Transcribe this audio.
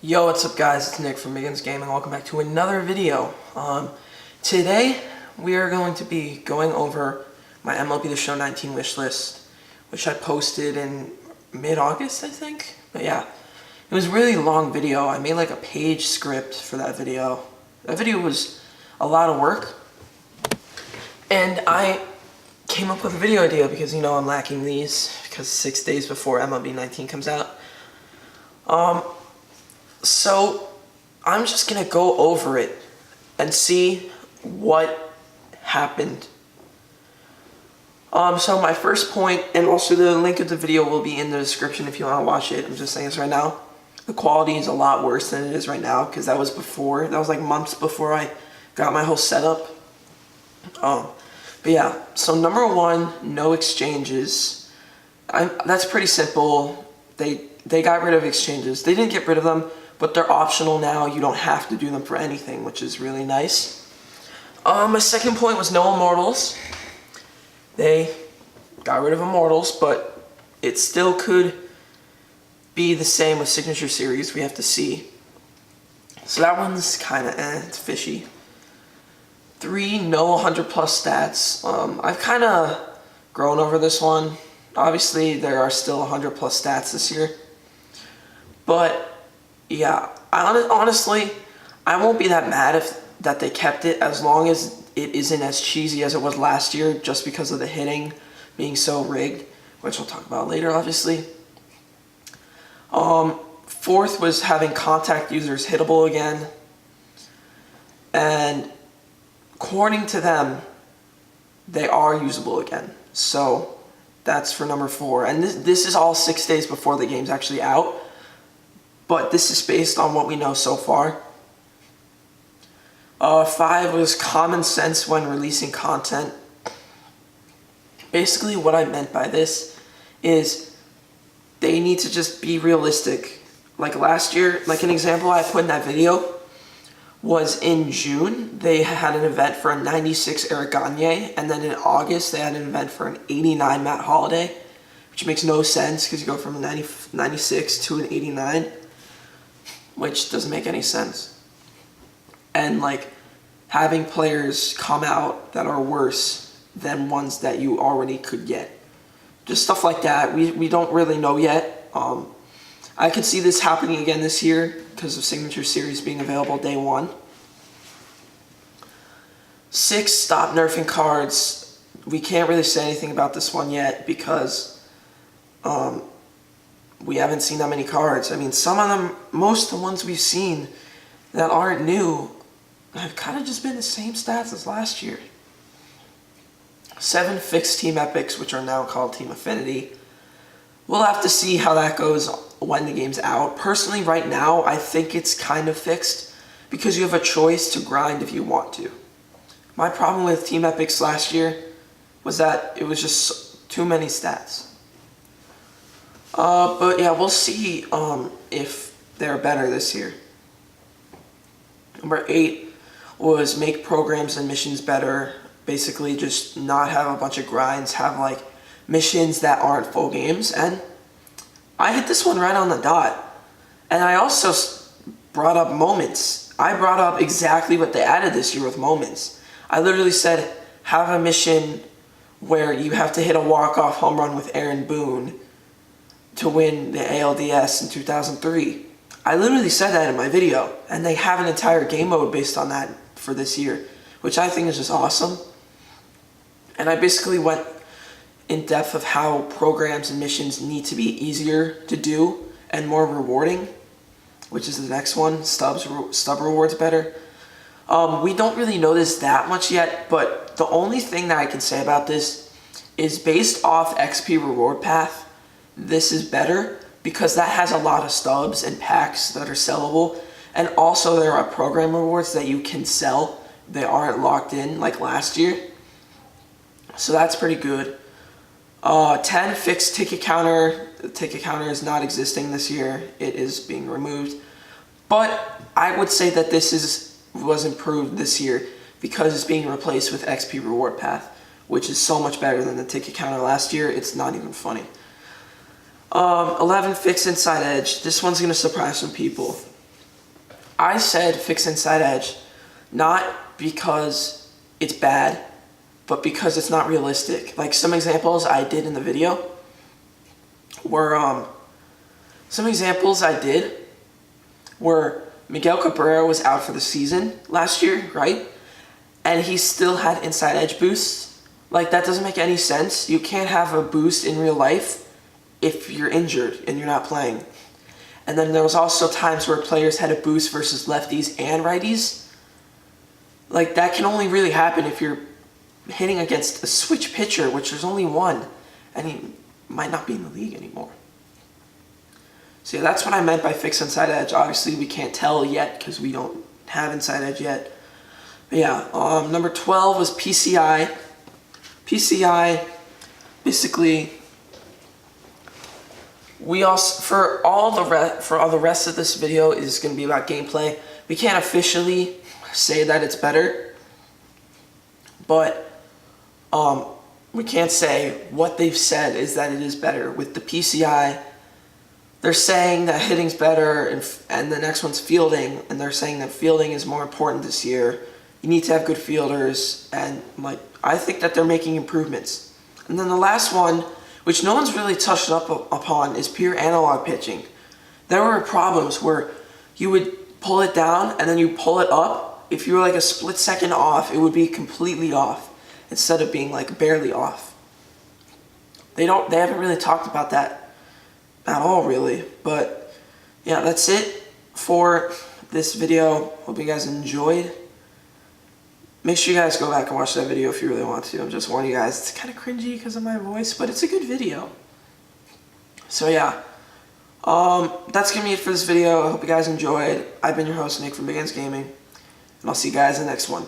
Yo, what's up guys? It's Nick from Miggins Gaming. Welcome back to another video. Today we are going to be going over my MLB The Show 19 wish list, which I posted in mid-August, I think. But yeah, it was a really long video. I made like a page script for that video. That video was a lot of work. And I came up with a video idea because, you know, I'm lacking these because 6 days before MLB 19 comes out. So I'm just gonna go over it and see what happened. So my first point, and also the link of the video will be in the description if you want to watch it. I'm just saying this right now. The quality is a lot worse than it is right now because that was like months before I got my whole setup. But yeah, so number one, no exchanges. That's pretty simple. They got rid of exchanges. They didn't get rid of them, but they're optional now. You don't have to do them for anything, which is really nice. My second point was no Immortals. They got rid of Immortals, but it still could be the same with Signature Series. We have to see. So that one's kind of it's fishy. 3, no 100 plus stats. I've kind of grown over this one. Obviously, there are still 100 plus stats this year. But yeah, honestly, I won't be that mad that they kept it as long as it isn't as cheesy as it was last year just because of the hitting being so rigged, which we'll talk about later, obviously. Fourth was having contact users hittable again. And according to them, they are usable again. So that's for number 4. And this is all 6 days before the game's actually out. But this is based on what we know so far. 5 was common sense when releasing content. Basically what I meant by this is they need to just be realistic. Like last year, like an example I put in that video was in June, they had an event for a 96 Eric Gagne, and then in August they had an event for an 89 Matt Holliday, which makes no sense because you go from a 96 to an 89. Which doesn't make any sense. And like having players come out that are worse than ones that you already could get. Just stuff like that. We don't really know yet. I could see this happening again this year because of Signature Series being available day 1. 6, stop nerfing cards. We can't really say anything about this one yet because we haven't seen that many cards. I mean, some of them, most of the ones we've seen that aren't new have kind of just been the same stats as last year. 7, fixed Team Epics, which are now called Team Affinity. We'll have to see how that goes when the game's out. Personally, right now, I think it's kind of fixed because you have a choice to grind if you want to. My problem with Team Epics last year was that it was just too many stats. But yeah, we'll see if they're better this year. Number 8 was make programs and missions better. Basically just not have a bunch of grinds, have like missions that aren't full games. And I hit this one right on the dot. And I also brought up moments. I brought up exactly what they added this year with moments. I literally said, have a mission where you have to hit a walk-off home run with Aaron Boone to win the ALDS in 2003. I literally said that in my video, and they have an entire game mode based on that for this year, which I think is just awesome. And I basically went in depth of how programs and missions need to be easier to do and more rewarding, which is the next one, stub rewards better. We don't really know this that much yet, but the only thing that I can say about this is based off XP reward path, this is better because that has a lot of stubs and packs that are sellable, and also there are program rewards that you can sell. They aren't locked in like last year, so that's pretty good. 10, fixed ticket counter. The ticket counter is not existing this year. It is being removed, but I would say that this was improved this year because it's being replaced with XP reward path, which is so much better than the ticket counter last year. It's not even funny. 11, fix inside edge. This one's going to surprise some people. I said fix inside edge, not because it's bad, but because it's not realistic. Like some examples I did in the video were, Miguel Cabrera was out for the season last year, right? And he still had inside edge boosts. Like, that doesn't make any sense. You can't have a boost in real life if you're injured and you're not playing. And then there was also times where players had a boost versus lefties and righties. Like, that can only really happen if you're hitting against a switch pitcher, which there's only one, and he might not be in the league anymore. So yeah, that's what I meant by fix inside edge. Obviously, we can't tell yet because we don't have inside edge yet. But yeah, number 12 was PCI. PCI, basically, for all the rest of this video is going to be about gameplay. We can't officially say that it's better, but we can't say what they've said is that it is better. With the PCI, they're saying that hitting's better, and the next one's fielding, and they're saying that fielding is more important this year. You need to have good fielders, and I think that they're making improvements. And then the last one, which no one's really touched upon, is pure analog pitching. There were problems where you would pull it down and then you pull it up. If you were like a split second off, it would be completely off instead of being like barely off. They haven't really talked about that at all, really. But yeah, that's it for this video. Hope you guys enjoyed. Make sure you guys go back and watch that video if you really want to. I'm just warning you guys, it's kind of cringy because of my voice, but it's a good video. So yeah, that's going to be it for this video. I hope you guys enjoyed. I've been your host, Nick from Big Ends Gaming, and I'll see you guys in the next one.